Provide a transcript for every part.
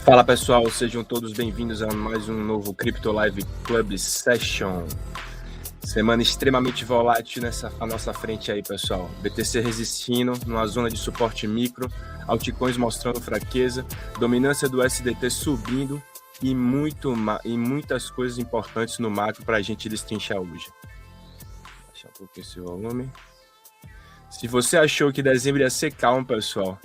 Fala pessoal, sejam todos bem-vindos a mais um novo Crypto Live Club Session. Semana extremamente volátil à nossa frente aí, pessoal. BTC resistindo numa zona de suporte micro, altcoins mostrando fraqueza, dominância do SDT subindo e muitas coisas importantes no macro para a gente destrinchar hoje. Vou baixar um pouquinho esse volume. Se você achou que dezembro ia ser calmo, pessoal,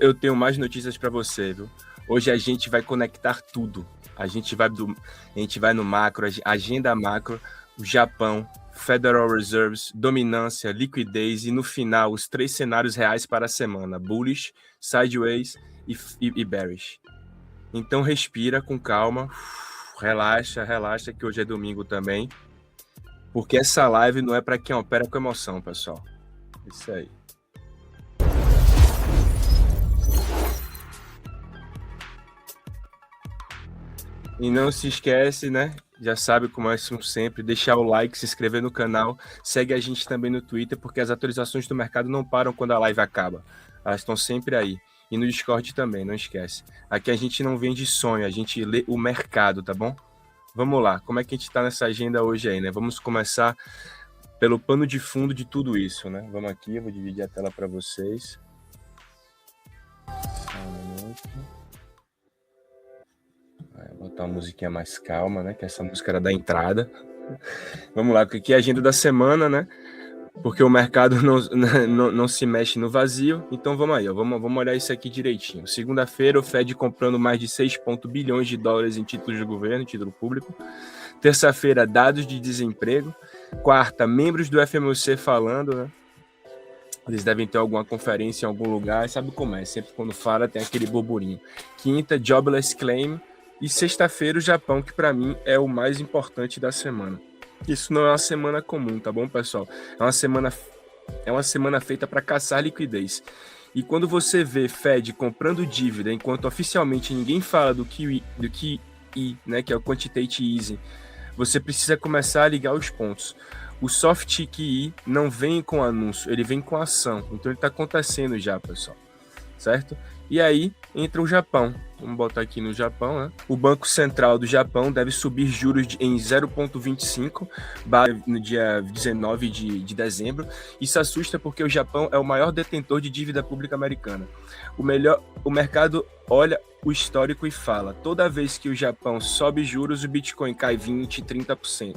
eu tenho mais notícias para você, viu? Hoje a gente vai conectar tudo. A gente vai no macro, agenda macro, o Japão, Federal Reserves, dominância, liquidez e no final os 3 cenários reais para a semana: bullish, sideways e bearish. Então respira com calma, relaxa que hoje é domingo também, porque essa live não é para quem opera com emoção, pessoal. Isso aí. E não se esquece, né? Já sabe como é sempre, deixar o like, se inscrever no canal, segue a gente também no Twitter, porque as atualizações do mercado não param quando a live acaba. Elas estão sempre aí. E no Discord também, não esquece. Aqui a gente não vende sonho, a gente lê o mercado, tá bom? Vamos lá, como é que a gente tá nessa agenda hoje aí, né? Vamos começar pelo pano de fundo de tudo isso, né? Vamos aqui, eu vou dividir a tela para vocês. Só um minuto. Vou botar uma musiquinha mais calma, né? Que essa música era da entrada. Vamos lá, porque aqui é a agenda da semana, né? Porque o mercado não se mexe no vazio. Então vamos aí, ó, vamos olhar isso aqui direitinho. Segunda-feira, o Fed comprando mais de 6 bilhões de dólares em títulos do governo, título público. Terça-feira, dados de desemprego. Quarta, membros do FMC falando, né? Eles devem ter alguma conferência em algum lugar, sabe como é? Sempre quando fala tem aquele burburinho. Quinta, jobless claim. E sexta-feira, o Japão, que para mim é o mais importante da semana. Isso não é uma semana comum, tá bom, pessoal? É uma semana feita para caçar liquidez. E quando você vê Fed comprando dívida, enquanto oficialmente ninguém fala do QE, né, que é o Quantitative Easing, você precisa começar a ligar os pontos. O soft QE não vem com anúncio, ele vem com ação. Então ele está acontecendo já, pessoal. Certo? E aí entra o Japão. Vamos botar aqui no Japão, né? O Banco Central do Japão deve subir juros em 0,25 no dia 19 de dezembro. Isso assusta porque o Japão é o maior detentor de dívida pública americana. O mercado olha o histórico e fala: toda vez que o Japão sobe juros, o Bitcoin cai 20%, 30%.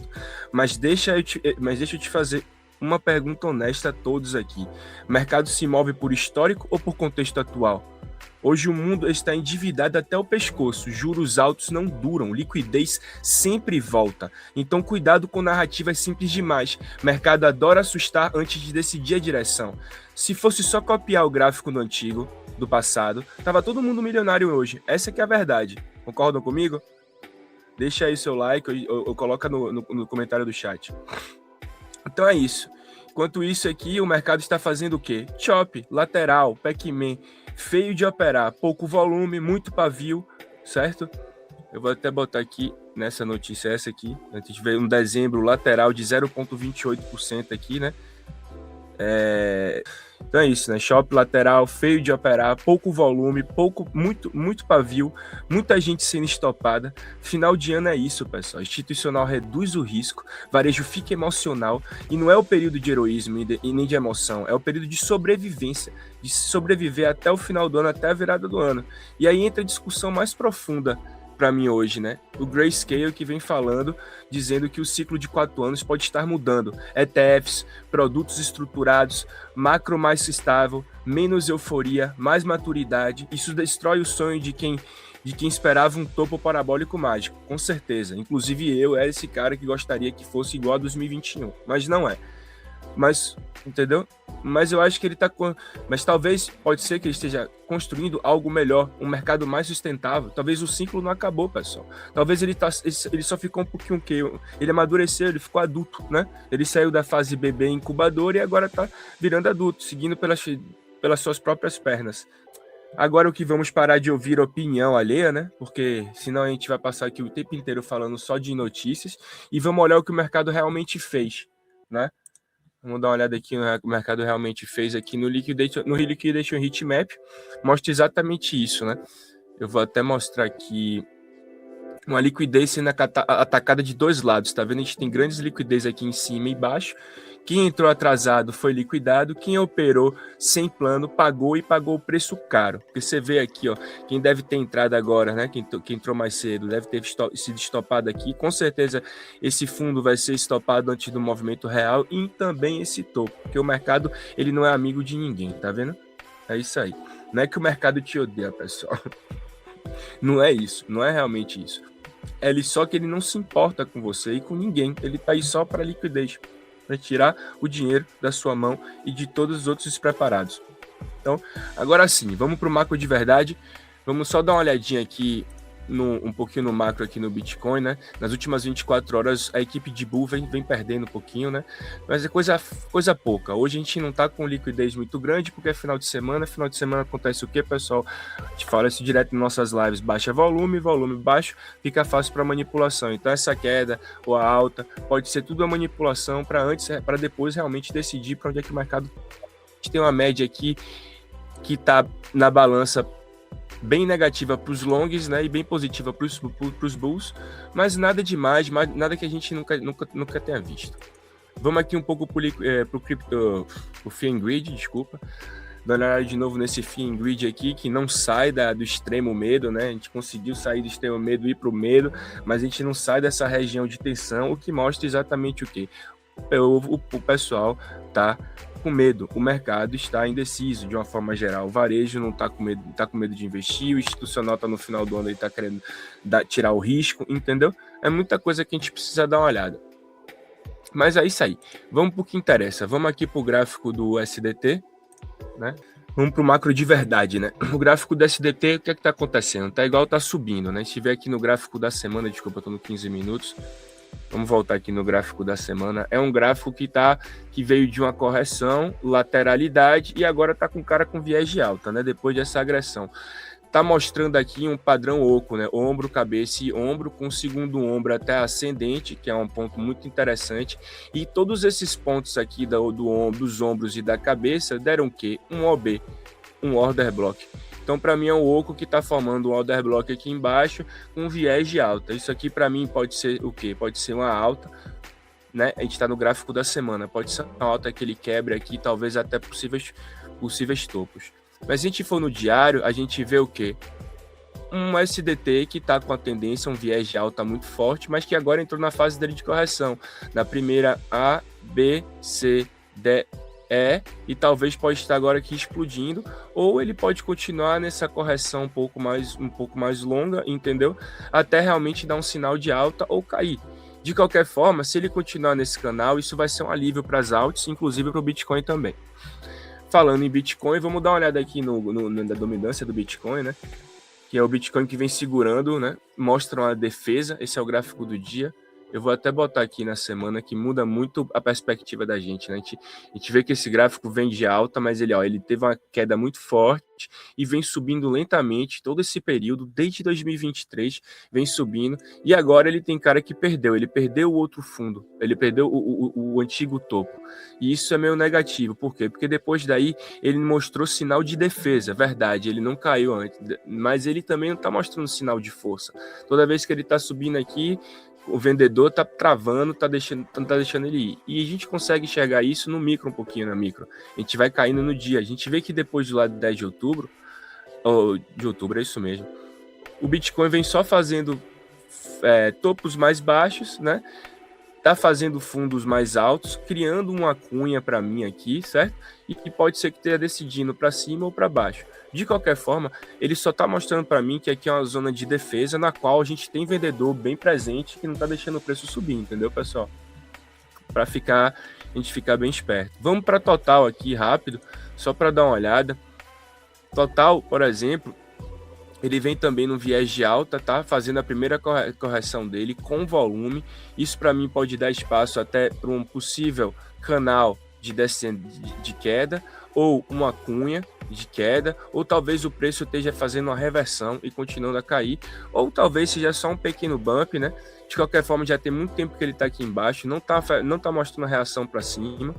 Mas deixa eu te fazer uma pergunta honesta a todos aqui. O mercado se move por histórico ou por contexto atual? Hoje o mundo está endividado até o pescoço, juros altos não duram, liquidez sempre volta. Então cuidado com narrativas simples demais. O mercado adora assustar antes de decidir a direção. Se fosse só copiar o gráfico do antigo, do passado, tava todo mundo milionário hoje. Essa que é a verdade. Concordam comigo? Deixa aí seu like ou coloca no comentário do chat. Então é isso. Enquanto isso aqui, o mercado está fazendo o quê? Chop, lateral, Pac-Man, feio de operar, pouco volume, muito pavio, certo? Eu vou até botar aqui nessa notícia, essa aqui. A gente vê um dezembro lateral de 0,28% aqui, né? Então é isso, né? Shop lateral, feio de operar, pouco volume, muito pavio, muita gente sendo estopada. Final de ano é isso, pessoal. Institucional reduz o risco, varejo fica emocional e não é o período de heroísmo e nem de emoção, é o período de sobrevivência, de sobreviver até o final do ano, até a virada do ano. E aí entra a discussão mais profunda para mim hoje, né? O Grayscale que vem falando, dizendo que o ciclo de 4 anos pode estar mudando. ETFs, produtos estruturados, macro mais estável, menos euforia, mais maturidade. Isso destrói o sonho de quem esperava um topo parabólico mágico, com certeza. Inclusive eu era esse cara que gostaria que fosse igual a 2021, mas não é. Mas, entendeu? Mas eu acho que ele tá mas talvez, pode ser que ele esteja construindo algo melhor, um mercado mais sustentável. Talvez o ciclo não acabou, pessoal. Talvez ele só ficou um pouquinho que ele amadureceu, ele ficou adulto, né? Ele saiu da fase bebê incubador e agora tá virando adulto, seguindo pelas suas próprias pernas. Agora o que vamos parar de ouvir opinião alheia, né? Porque senão a gente vai passar aqui o tempo inteiro falando só de notícias e vamos olhar o que o mercado realmente fez, né? Vamos dar uma olhada aqui no que o mercado realmente fez aqui no Liquidation Heatmap. Mostra exatamente isso, né? Eu vou até mostrar aqui uma liquidez sendo atacada de dois lados, tá vendo? A gente tem grandes liquidez aqui em cima e embaixo. Quem entrou atrasado foi liquidado, quem operou sem plano pagou e pagou o preço caro. Porque você vê aqui, ó, quem deve ter entrado agora, né? Quem entrou mais cedo deve ter sido estopado aqui. Com certeza esse fundo vai ser estopado antes do movimento real e também esse topo, porque o mercado ele não é amigo de ninguém, tá vendo? É isso aí. Não é que o mercado te odeia, pessoal. Não é isso, não é realmente isso. Só que ele não se importa com você e com ninguém. Ele tá aí só para liquidez, para tirar o dinheiro da sua mão e de todos os outros despreparados. Então, agora sim, vamos para o macro de verdade. Vamos só dar uma olhadinha aqui um pouquinho no macro aqui no Bitcoin, né? Nas últimas 24 horas, a equipe de Bull vem perdendo um pouquinho, né? Mas é coisa pouca. Hoje a gente não tá com liquidez muito grande, porque é final de semana. Final de semana acontece o quê, pessoal? A gente fala isso direto nas nossas lives. Baixa volume baixo, fica fácil para manipulação. Então essa queda ou a alta pode ser tudo uma manipulação para depois realmente decidir para onde é que o mercado... A gente tem uma média aqui que tá na balança bem negativa para os longs, né, e bem positiva para os bulls, mas nada demais, nada que a gente nunca tenha visto. Vamos aqui um pouco para o cripto, o Fear and Greed, desculpa, dando uma olhada de novo nesse Fear and Greed aqui, que não sai do extremo medo, né, a gente conseguiu sair do extremo medo e ir para o medo, mas a gente não sai dessa região de tensão, o que mostra exatamente o quê? O pessoal tá com medo, o mercado está indeciso de uma forma geral, o varejo não está com medo de investir, o institucional está no final do ano e está querendo tirar o risco, entendeu? É muita coisa que a gente precisa dar uma olhada. Mas é isso aí, vamos para o que interessa, vamos aqui para o gráfico do SDT, né? Vamos para o macro de verdade, né? O gráfico do SDT, o que é que está acontecendo? Tá igual tá subindo, né? Se tiver aqui no gráfico da semana, desculpa, eu tô no 15 minutos, vamos voltar aqui no gráfico da semana. É um gráfico que veio de uma correção, lateralidade, e agora está com cara com viés de alta, né? Depois dessa agressão. Está mostrando aqui um padrão oco, né? Ombro, cabeça e ombro, com o segundo ombro até ascendente, que é um ponto muito interessante. E todos esses pontos aqui dos ombros e da cabeça deram o quê? Um OB, um Order Block. Então, para mim, é um oco que está formando um order block aqui embaixo com viés de alta. Isso aqui, para mim, pode ser o quê? Pode ser uma alta, né? A gente está no gráfico da semana. Pode ser uma alta que ele quebre aqui, talvez até possíveis topos. Mas se a gente for no diário, a gente vê o quê? Um SDT que está com a tendência, um viés de alta muito forte, mas que agora entrou na fase dele de correção. Na primeira A, B, C, D, e talvez pode estar agora aqui explodindo, ou ele pode continuar nessa correção um pouco mais longa, entendeu? Até realmente dar um sinal de alta ou cair. De qualquer forma, se ele continuar nesse canal, isso vai ser um alívio para as altas, inclusive para o Bitcoin também. Falando em Bitcoin, vamos dar uma olhada aqui na dominância do Bitcoin, né? Que é o Bitcoin que vem segurando, né? Mostra uma defesa, esse é o gráfico do dia. Eu vou até botar aqui na semana, que muda muito a perspectiva da gente, né? A gente vê que esse gráfico vem de alta, mas ele teve uma queda muito forte e vem subindo lentamente todo esse período, desde 2023, vem subindo, e agora ele tem cara que ele perdeu o outro fundo, ele perdeu o antigo topo, e isso é meio negativo. Por quê? Porque depois daí ele mostrou sinal de defesa, verdade, ele não caiu antes, mas ele também não está mostrando sinal de força. Toda vez que ele está subindo aqui, o vendedor tá travando, tá deixando ele ir. E a gente consegue enxergar isso no micro, um pouquinho na micro. A gente vai caindo no dia. A gente vê que depois do lado de 10 de outubro, é isso mesmo, o Bitcoin vem só fazendo topos mais baixos, né? Tá fazendo fundos mais altos, criando uma cunha para mim aqui, certo? E que pode ser que esteja decidindo para cima ou para baixo. De qualquer forma, ele só está mostrando para mim que aqui é uma zona de defesa na qual a gente tem vendedor bem presente que não está deixando o preço subir, entendeu, pessoal? Para a gente ficar bem esperto. Vamos para Total aqui rápido, só para dar uma olhada. Total, por exemplo, ele vem também no viés de alta, tá? Fazendo a primeira correção dele com volume. Isso para mim pode dar espaço até para um possível canal de queda, ou uma cunha de queda, ou talvez o preço esteja fazendo uma reversão e continuando a cair, ou talvez seja só um pequeno bump, né? De qualquer forma, já tem muito tempo que ele está aqui embaixo, não tá mostrando reação para cima,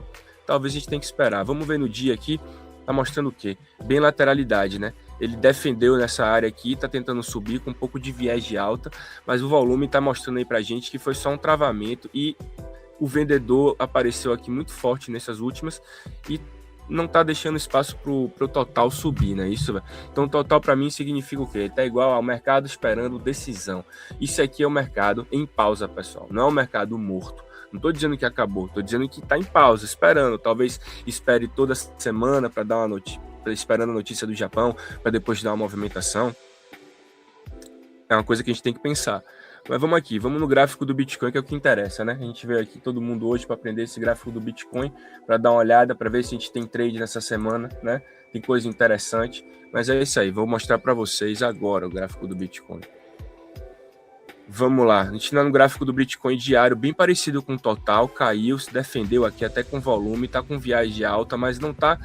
talvez a gente tenha que esperar. Vamos ver no dia aqui, tá mostrando o quê? Bem lateralidade, né? ele defendeu nessa área aqui, está tentando subir com um pouco de viés de alta, mas o volume está mostrando aí para gente que foi só um travamento e o vendedor apareceu aqui muito forte nessas últimas e não está deixando espaço para o total subir, né? Isso, então, total para mim significa o quê? Está igual ao mercado esperando decisão. Isso aqui é o mercado em pausa, pessoal. Não é um mercado morto. Não estou dizendo que acabou, estou dizendo que está em pausa, esperando. Talvez espere toda semana para dar uma notícia, esperando a notícia do Japão, para depois dar uma movimentação. É uma coisa que a gente tem que pensar. Mas vamos aqui, vamos no gráfico do Bitcoin, que é o que interessa, né? A gente veio aqui todo mundo hoje para aprender esse gráfico do Bitcoin, para dar uma olhada, para ver se a gente tem trade nessa semana, né? Tem coisa interessante. Mas é isso aí, vou mostrar para vocês agora o gráfico do Bitcoin. Vamos lá, a gente está no gráfico do Bitcoin diário, bem parecido com o total, caiu, se defendeu aqui até com volume, está com viagem de alta, mas não está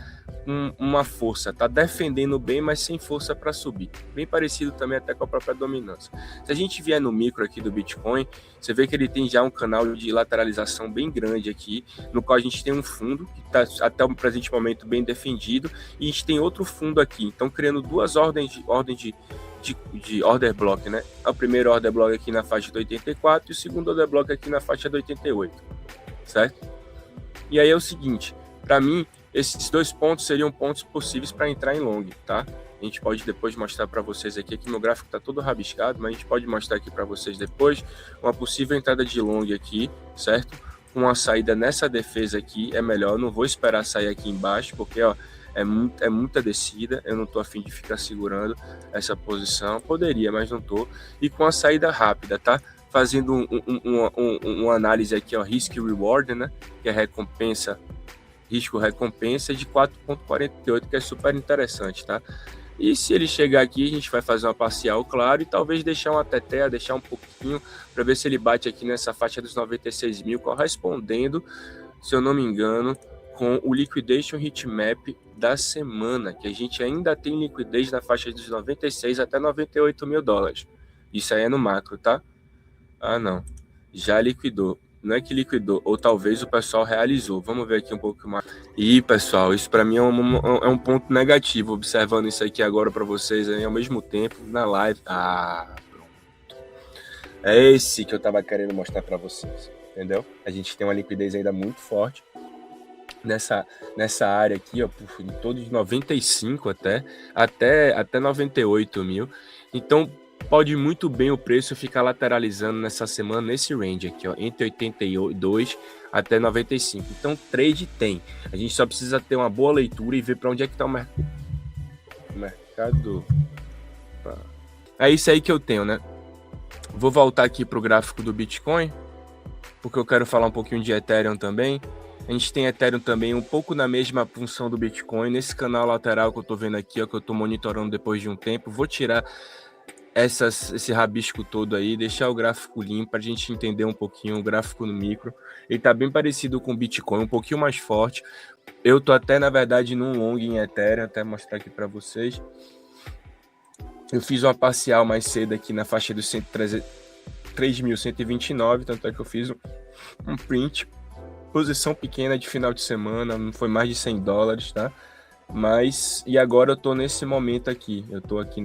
com uma força, está defendendo bem, mas sem força para subir. Bem parecido também até com a própria dominância. Se a gente vier no micro aqui do Bitcoin, você vê que ele tem já um canal de lateralização bem grande aqui, no qual a gente tem um fundo que está até o presente momento bem defendido, e a gente tem outro fundo aqui, então criando duas ordens de order block, né? O primeiro order block aqui na faixa de 84 e o segundo order block aqui na faixa de 88, certo? E aí é o seguinte, para mim, esses dois pontos seriam pontos possíveis para entrar em long, tá? A gente pode depois mostrar para vocês aqui meu gráfico está todo rabiscado, mas a gente pode mostrar aqui para vocês depois uma possível entrada de long aqui, certo? Com uma saída nessa defesa aqui é melhor, eu não vou esperar sair aqui embaixo, porque ó, é muita descida, eu não estou a fim de ficar segurando essa posição, poderia, mas não estou. E com a saída rápida, tá? Fazendo uma análise aqui, ó, risk reward, né? Que é recompensa, risco-recompensa de 4,48, que é super interessante, tá? E se ele chegar aqui, a gente vai fazer uma parcial, claro, e talvez deixar uma teteia, deixar um pouquinho, para ver se ele bate aqui nessa faixa dos 96 mil, correspondendo, se eu não me engano, com o Liquidation Heatmap da semana, que a gente ainda tem liquidez na faixa dos 96 até 98 mil dólares. Isso aí é no macro, tá? Ah, não. Já liquidou. Não é que liquidou, ou talvez o pessoal realizou. Vamos ver aqui um pouco mais. E, pessoal, isso para mim é um ponto negativo, observando isso aqui agora para vocês aí, ao mesmo tempo, na live. Ah, pronto. É esse que eu tava querendo mostrar para vocês, entendeu? A gente tem uma liquidez ainda muito forte nessa área aqui, ó, em torno de 95 até 98 mil. Então, pode muito bem o preço ficar lateralizando nessa semana, nesse range aqui, ó, entre 82 até 95. Então, trade tem. A gente só precisa ter uma boa leitura e ver para onde é que está o mercado. É isso aí que eu tenho, né? Vou voltar aqui para o gráfico do Bitcoin, porque eu quero falar um pouquinho de Ethereum também. A gente tem Ethereum também um pouco na mesma função do Bitcoin. Nesse canal lateral que eu tô vendo aqui, ó, que eu tô monitorando depois de um tempo, vou tirar esse rabisco todo aí, deixar o gráfico limpo para a gente entender um pouquinho o gráfico no micro. Ele tá bem parecido com o Bitcoin, um pouquinho mais forte. Eu tô até, na verdade, num long em Ethereum, até mostrar aqui para vocês. Eu fiz uma parcial mais cedo aqui na faixa dos 3.129, tanto é que eu fiz um print. Posição pequena de final de semana, não foi mais de 100 dólares, tá? Mas, e agora eu tô nesse momento aqui, eu tô aqui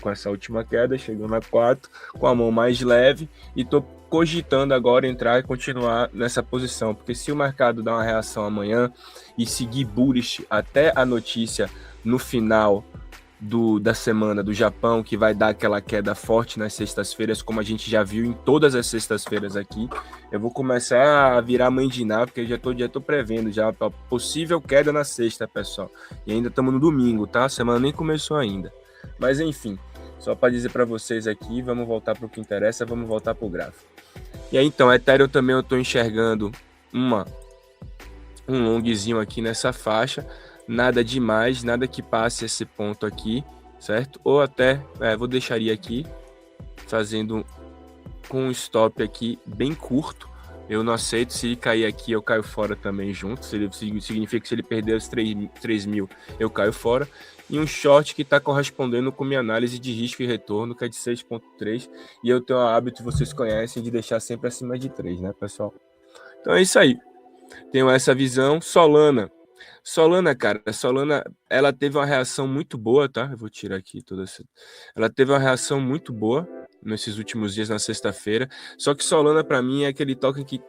com essa última queda, chegando a 4, com a mão mais leve, e tô cogitando agora entrar e continuar nessa posição, porque se o mercado dar uma reação amanhã e seguir bullish até a notícia no final da semana do Japão, que vai dar aquela queda forte nas sextas-feiras, como a gente já viu em todas as sextas-feiras aqui, eu vou começar a virar mãe de Ná, porque já tô prevendo já a possível queda na sexta, pessoal. E ainda estamos no domingo, tá? A semana nem começou ainda. Mas enfim, só para dizer para vocês aqui, vamos voltar para o que interessa, vamos voltar para o gráfico. E aí então, Ethereum também eu estou enxergando um longzinho aqui nessa faixa. Nada demais, nada que passe esse ponto aqui, certo? Ou até, vou deixaria aqui, fazendo com um stop aqui bem curto. Eu não aceito, se ele cair aqui, eu caio fora também junto. Significa que se ele perder os 3 mil, eu caio fora. E um short que está correspondendo com minha análise de risco e retorno, que é de 6,3. E eu tenho o hábito, vocês conhecem, de deixar sempre acima de 3, né, pessoal? Então é isso aí. Tenho essa visão. Solana Solana, cara, a Solana, ela teve uma reação muito boa, tá? Eu vou tirar aqui toda essa. Ela teve uma reação muito boa nesses últimos dias, na sexta-feira. Só que Solana, para mim, é aquele token que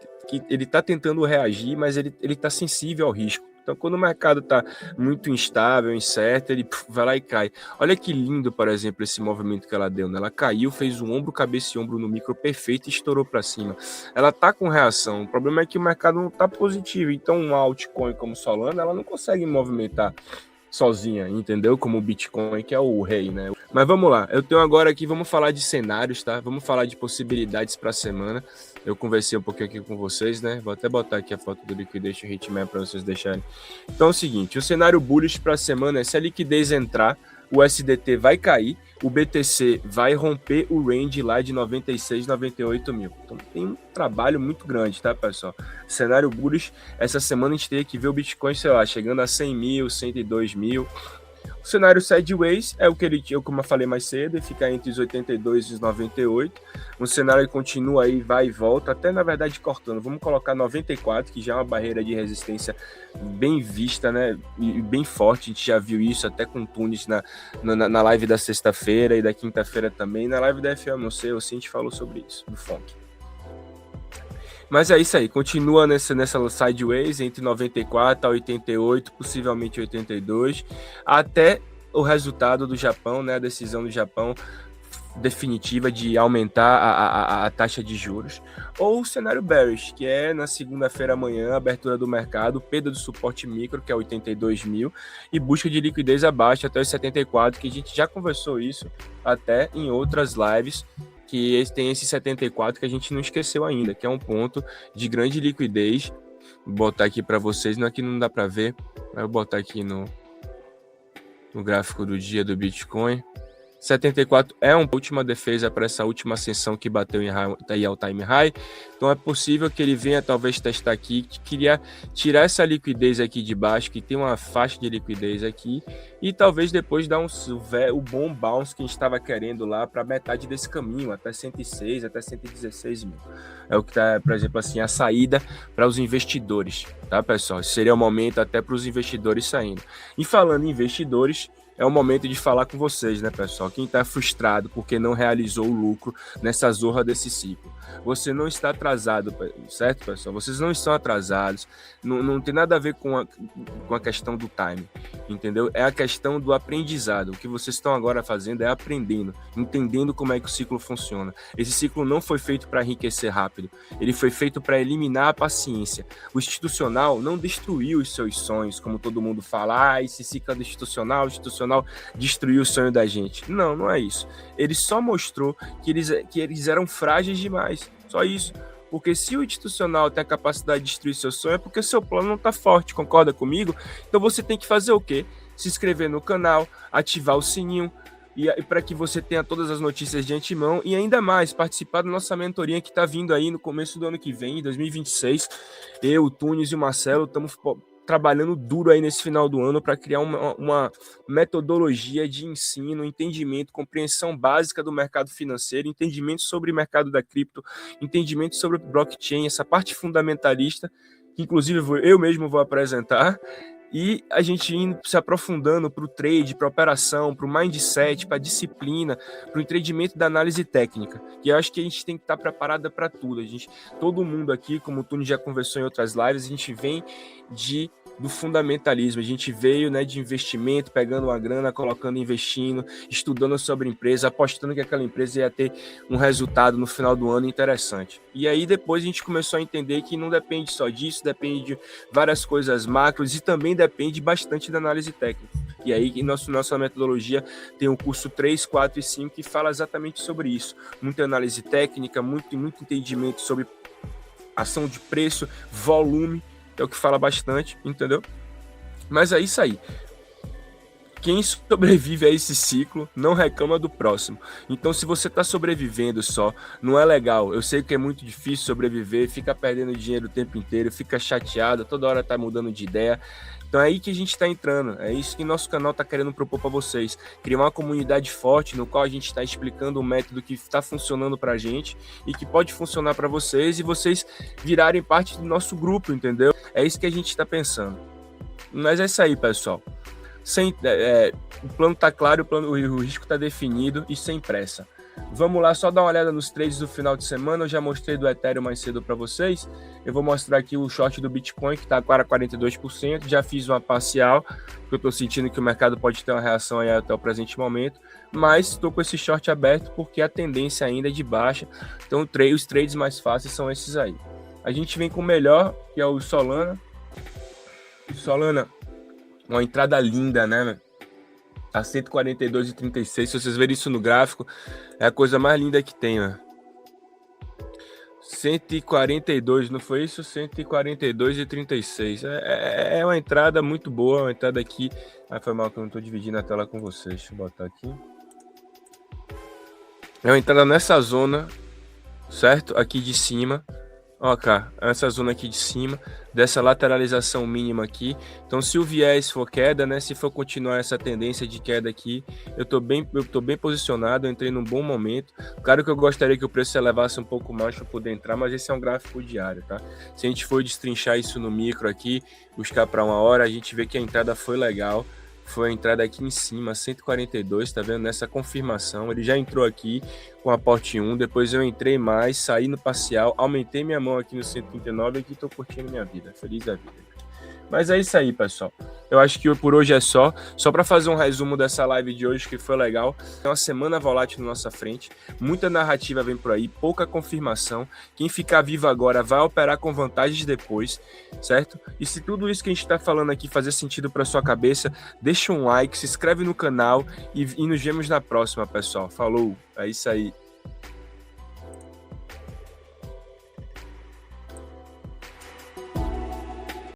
ele tá tentando reagir, mas ele tá sensível ao risco. Então, quando o mercado tá muito instável, incerto, ele vai lá e cai. Olha que lindo, por exemplo, esse movimento que ela deu, né? Ela caiu, fez um ombro, cabeça e ombro no micro perfeito e estourou para cima. Ela tá com reação. O problema é que o mercado não tá positivo. Então, um altcoin como Solana, ela não consegue movimentar sozinha, entendeu? Como o Bitcoin, que é o rei, né? Mas vamos lá. Eu tenho agora aqui, vamos falar de cenários, tá? Vamos falar de possibilidades para a semana. Eu conversei um pouquinho aqui com vocês, né? Vou até botar aqui a foto do Liquidation Hitmap para vocês deixarem. Então é o seguinte, o cenário bullish para a semana é se a liquidez entrar, o SDT vai cair, o BTC vai romper o range lá de 96, 98 mil. Então tem um trabalho muito grande, tá, pessoal? Cenário bullish, essa semana a gente teria que ver o Bitcoin, sei lá, chegando a 100 mil, 102 mil. O cenário sideways é o que ele tinha, como eu falei mais cedo, fica entre os 82 e os 98. Um cenário que continua aí, vai e volta, até na verdade cortando. Vamos colocar 94, que já é uma barreira de resistência bem vista, né? E bem forte. A gente já viu isso até com o Tunis na live da sexta-feira e da quinta-feira também. Na live da FMC, o Cinti falou sobre isso, do Funk. Mas é isso aí, continua nessa sideways entre 94 a 88, possivelmente 82, até o resultado do Japão, né, a decisão do Japão definitiva de aumentar a taxa de juros, ou o cenário bearish, que é na segunda-feira amanhã, abertura do mercado, perda do suporte micro, que é 82 mil, e busca de liquidez abaixo até os 74, que a gente já conversou isso até em outras lives, que tem esse 74 que a gente não esqueceu ainda, que é um ponto de grande liquidez. Vou botar aqui para vocês, aqui não dá para ver, mas vou botar aqui no gráfico do dia do Bitcoin. 74 é uma última defesa para essa última ascensão que bateu em all-time high. Então é possível que ele venha talvez testar aqui, que queria tirar essa liquidez aqui de baixo, que tem uma faixa de liquidez aqui, e talvez depois dar o bom bounce que a gente estava querendo lá para metade desse caminho, até 106, até 116 mil. É o que está, por exemplo, assim, a saída para os investidores, tá, pessoal? Seria o momento até para os investidores saindo. E falando em investidores, é o momento de falar com vocês, né, pessoal? Quem está frustrado porque não realizou o lucro nessa zorra desse ciclo. Você não está atrasado, certo, pessoal? Vocês não estão atrasados. Não tem nada a ver com a questão do time, entendeu? É a questão do aprendizado. O que vocês estão agora fazendo é aprendendo, entendendo como é que o ciclo funciona. Esse ciclo não foi feito para enriquecer rápido. Ele foi feito para eliminar a paciência. O institucional não destruiu os seus sonhos, como todo mundo fala. Esse ciclo é do institucional destruiu o sonho da gente. Não, não é isso. Ele só mostrou que eles eram frágeis demais. Só isso. Porque se o institucional tem a capacidade de destruir seu sonho, é porque seu plano não está forte, concorda comigo? Então você tem que fazer o quê? Se inscrever no canal, ativar o sininho, e para que você tenha todas as notícias de antemão, e ainda mais, participar da nossa mentoria que está vindo aí no começo do ano que vem, em 2026. Eu, o Tunis e o Marcelo estamos trabalhando duro aí nesse final do ano para criar uma metodologia de ensino, entendimento, compreensão básica do mercado financeiro, entendimento sobre o mercado da cripto, entendimento sobre blockchain, essa parte fundamentalista, que inclusive eu mesmo vou apresentar, e a gente indo se aprofundando para o trade, para a operação, para o mindset, para a disciplina, para o entendimento da análise técnica, que eu acho que a gente tem que estar preparada para tudo. Todo mundo aqui, como o Tony já conversou em outras lives, a gente vem do fundamentalismo, a gente veio, né, de investimento, pegando uma grana, colocando, investindo, estudando sobre a empresa, apostando que aquela empresa ia ter um resultado no final do ano interessante. E aí depois a gente começou a entender que não depende só disso, depende de várias coisas macros e também depende bastante da análise técnica. E aí nossa metodologia tem o curso 3, 4 e 5 que fala exatamente sobre isso. Muita análise técnica, muito entendimento sobre ação de preço, volume, é o que fala bastante, entendeu? Mas é isso aí. Quem sobrevive a esse ciclo não reclama do próximo. Então, se você está sobrevivendo só, não é legal. Eu sei que é muito difícil sobreviver, fica perdendo dinheiro o tempo inteiro, fica chateado, toda hora tá mudando de ideia. Então é aí que a gente está entrando, é isso que nosso canal está querendo propor para vocês, criar uma comunidade forte no qual a gente está explicando um método que está funcionando para a gente e que pode funcionar para vocês e vocês virarem parte do nosso grupo, entendeu? É isso que a gente está pensando. Mas é isso aí, pessoal. O plano tá claro, o risco tá definido e sem pressa. Vamos lá, só dar uma olhada nos trades do final de semana. Eu já mostrei do Ethereum mais cedo para vocês. Eu vou mostrar aqui o short do Bitcoin, que está para 42%. Já fiz uma parcial, porque eu estou sentindo que o mercado pode ter uma reação aí até o presente momento. Mas estou com esse short aberto porque a tendência ainda é de baixa. Então os trades mais fáceis são esses aí. A gente vem com o melhor, que é o Solana. Solana, uma entrada linda, né? A 142,36. Se vocês verem isso no gráfico, é a coisa mais linda que tem, ó. 142, não foi isso? 142,36. É uma entrada muito boa, uma entrada aqui. Ah, foi mal que eu não estou dividindo a tela com vocês. Deixa eu botar aqui. É uma entrada nessa zona, certo? Aqui de cima. Ó, cá, essa zona aqui de cima, dessa lateralização mínima aqui. Então, se o viés for queda, né? Se for continuar essa tendência de queda aqui, eu tô bem posicionado, eu entrei num bom momento. Claro que eu gostaria que o preço se elevasse um pouco mais para poder entrar, mas esse é um gráfico diário, tá? Se a gente for destrinchar isso no micro aqui, buscar para 1 hora, a gente vê que a entrada foi legal. Foi a entrada aqui em cima, 142, tá vendo? Nessa confirmação, ele já entrou aqui com aporte 1, depois eu entrei mais, saí no parcial, aumentei minha mão aqui no 139 e aqui tô curtindo minha vida, feliz da vida. Mas é isso aí, pessoal. Eu acho que por hoje é só para fazer um resumo dessa live de hoje, que foi legal. É uma semana volátil na nossa frente, muita narrativa vem por aí, pouca confirmação. Quem ficar vivo agora vai operar com vantagens depois, certo? E se tudo isso que a gente está falando aqui fazer sentido para sua cabeça, deixa um like, se inscreve no canal e nos vemos na próxima, pessoal. Falou, é isso aí.